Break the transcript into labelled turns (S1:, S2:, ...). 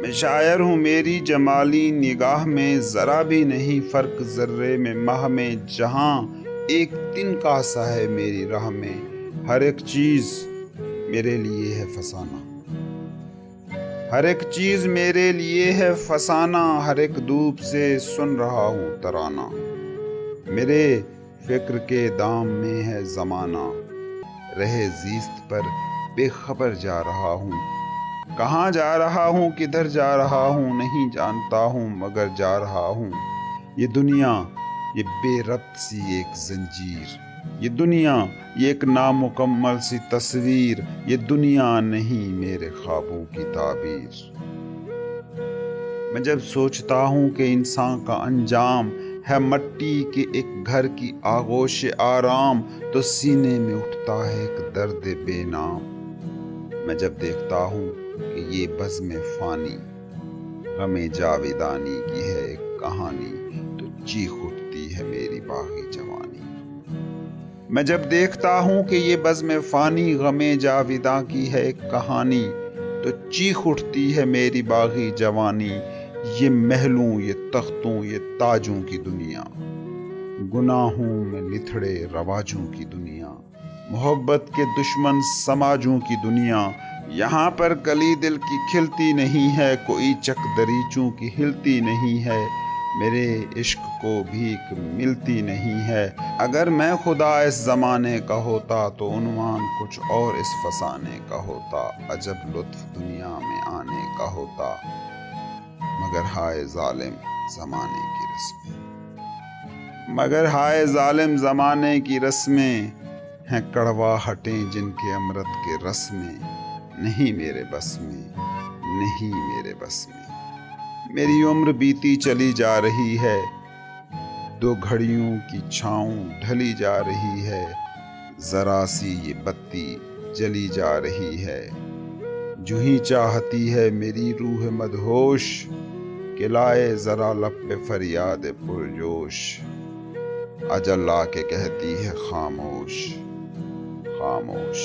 S1: میں شاعر ہوں، میری جمالی نگاہ میں ذرا بھی نہیں فرق ذرے میں ماہ میں، جہاں ایک دن کا سا ہے میری راہ میں، ہر ایک چیز میرے لیے ہے فسانہ، ہر ایک چیز میرے لیے ہے فسانہ، ہر ایک دھوپ سے سن رہا ہوں ترانہ، میرے فکر کے دام میں ہے زمانہ، رہے زیست پر بے خبر جا رہا ہوں، کہاں جا رہا ہوں کدھر جا رہا ہوں نہیں جانتا ہوں مگر جا رہا ہوں، یہ دنیا یہ بے ربط سی ایک زنجیر، یہ دنیا یہ ایک نامکمل سی تصویر، یہ دنیا نہیں میرے خوابوں کی تعبیر۔ میں جب سوچتا ہوں کہ انسان کا انجام ہے مٹی کے ایک گھر کی آغوش آرام، تو سینے میں اٹھتا ہے ایک درد بے نام، میں جب دیکھتا ہوں کہ یہ بزم فانی غم جاویدانی کی ہے ایک کہانی، تو چیخ اٹھتی ہے میری باغی جوانی، میں جب دیکھتا ہوں کہ یہ بزم فانی غم جاویداں کی ہے ایک کہانی، تو چیخ اٹھتی ہے میری باغی جوانی، یہ محلوں یہ تختوں یہ تاجوں کی دنیا، گناہوں میں لتھڑے رواجوں کی دنیا، محبت کے دشمن سماجوں کی دنیا، یہاں پر کلی دل کی کھلتی نہیں ہے، کوئی چک دریچوں کی ہلتی نہیں ہے، میرے عشق کو بھیک ملتی نہیں ہے، اگر میں خدا اس زمانے کا ہوتا تو عنوان کچھ اور اس فسانے کا ہوتا، عجب لطف دنیا میں آنے کا ہوتا، مگر ہائے ظالم زمانے کی رسمیں، مگر ہائے ظالم زمانے کی رسمیں، ہیں کڑواہٹیں جن کے امرت کے رس میں، نہیں میرے بس میں نہیں میرے بس میں، میری عمر بیتی چلی جا رہی ہے، دو گھڑیوں کی چھاؤں ڈھلی جا رہی ہے، ذرا سی یہ بتی جلی جا رہی ہے، جو ہی چاہتی ہے میری روح مدہوش، کہ لائے ذرا لب پہ فریاد پرجوش، اجل آ کے کہتی ہے خاموش خاموش۔